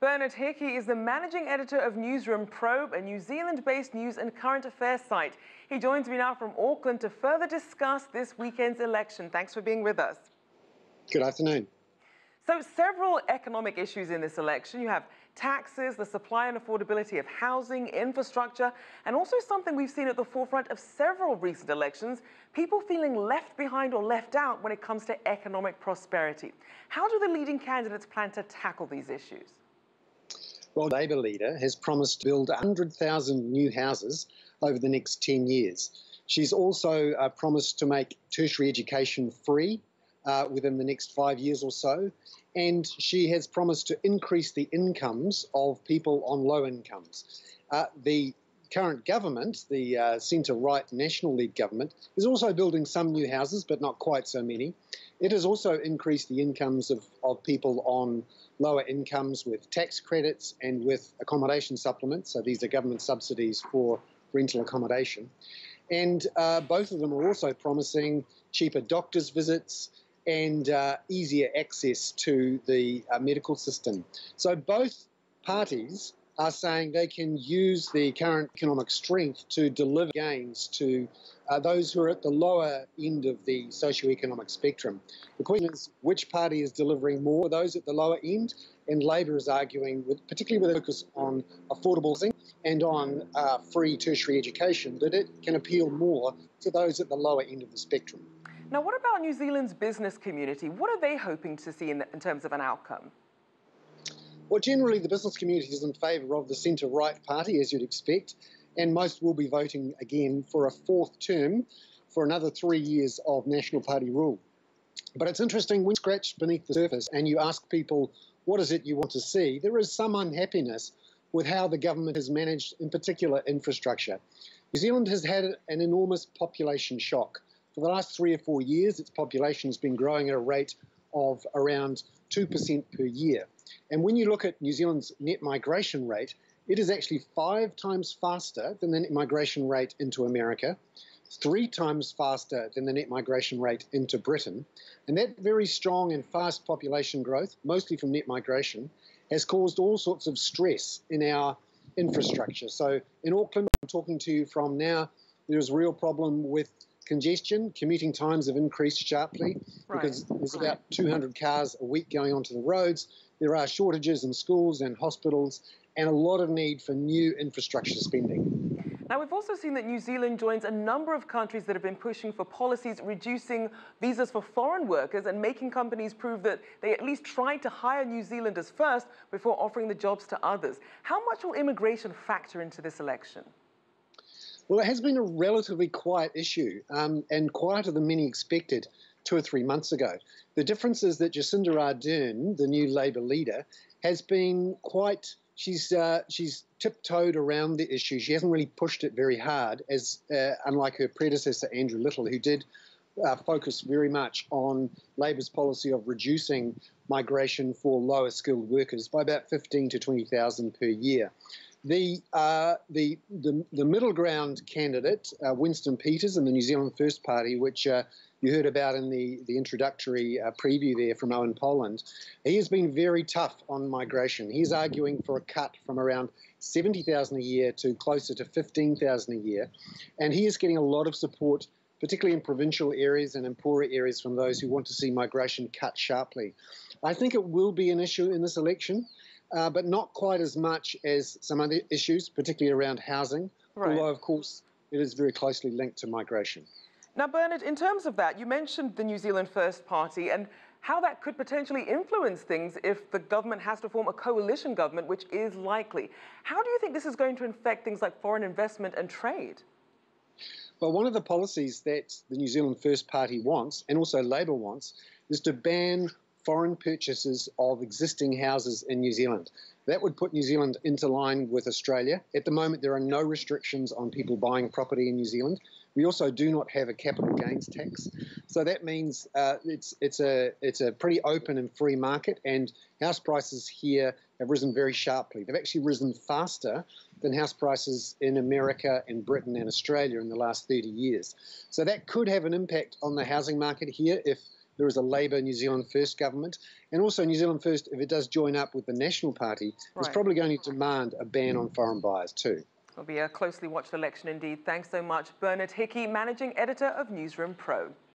Bernard Hickey is the managing editor of Newsroom Pro, a New Zealand-based news and current affairs site. He joins me now from Auckland to further discuss this weekend's election. Thanks for being with us. Good afternoon. So several economic issues in this election. You have taxes, the supply and affordability of housing, infrastructure, and also something we've seen at the forefront of several recent elections, people feeling left behind or left out when it comes to economic prosperity. How do the leading candidates plan to tackle these issues? Well, the Labour leader has promised to build 100,000 new houses over the next 10 years. She's also promised to make tertiary education free within the next 5 years or so. And she has promised to increase the incomes of people on low incomes. The current government, the centre-right National League government, is also building some new houses, but not quite so many. It has also increased the incomes of people on lower incomes with tax credits and with accommodation supplements. So these are government subsidies for rental accommodation. And both of them are also promising cheaper doctors' visits and easier access to the medical system. So both parties are saying they can use the current economic strength to deliver gains to those who are at the lower end of the socioeconomic spectrum. The question is, which party is delivering more? Those at the lower end, and Labour is arguing, particularly with a focus on affordable housing and on free tertiary education, that it can appeal more to those at the lower end of the spectrum. Now, what about New Zealand's business community? What are they hoping to see in terms of an outcome? Well, generally, the business community is in favour of the centre-right party, as you'd expect, and most will be voting again for a fourth term for another 3 years of National Party rule. But it's interesting, when you scratch beneath the surface and you ask people, what is it you want to see, there is some unhappiness with how the government has managed, in particular, infrastructure. New Zealand has had an enormous population shock. For the last 3 or 4 years, its population has been growing at a rate of around 2% per year. And when you look at New Zealand's net migration rate, it is actually 5 times faster than the net migration rate into America, 3 times faster than the net migration rate into Britain. And that very strong and fast population growth, mostly from net migration, has caused all sorts of stress in our infrastructure. So in Auckland, I'm talking to you from now, there's a real problem with congestion. Commuting times have increased sharply because there's about 200 cars a week going onto the roads. There are shortages in schools and hospitals and a lot of need for new infrastructure spending. Now, we've also seen that New Zealand joins a number of countries that have been pushing for policies reducing visas for foreign workers and making companies prove that they at least tried to hire New Zealanders first before offering the jobs to others. How much will immigration factor into this election? Well, it has been a relatively quiet issue and quieter than many expected 2 or 3 months ago. The difference is that Jacinda Ardern, the new Labour leader, has been quite, she's tiptoed around the issue. She hasn't really pushed it very hard, as unlike her predecessor, Andrew Little, who did focus very much on Labour's policy of reducing migration for lower skilled workers by about 15 to 20,000 per year. The middle ground candidate, Winston Peters in the New Zealand First Party, which you heard about in the introductory preview there from Owen Poland, he has been very tough on migration. He's arguing for a cut from around 70,000 a year to closer to 15,000 a year. And he is getting a lot of support, particularly in provincial areas and in poorer areas, from those who want to see migration cut sharply. I think it will be an issue in this election. But not quite as much as some other issues, particularly around housing, although, of course, it is very closely linked to migration. Now, Bernard, in terms of that, you mentioned the New Zealand First Party and how that could potentially influence things if the government has to form a coalition government, which is likely. How do you think this is going to affect things like foreign investment and trade? Well, one of the policies that the New Zealand First Party wants, and also Labour wants, is to ban foreign purchases of existing houses in New Zealand. That would put New Zealand into line with Australia. At the moment, there are no restrictions on people buying property in New Zealand. We also do not have a capital gains tax. So that means it's a pretty open and free market, and house prices here have risen very sharply. They've actually risen faster than house prices in America and Britain and Australia in the last 30 years. So that could have an impact on the housing market here if there is a Labour New Zealand First government. And also New Zealand First, if it does join up with the National Party, is probably going to demand a ban on foreign buyers too. It'll be a closely watched election indeed. Thanks so much, Bernard Hickey, Managing Editor of Newsroom Pro.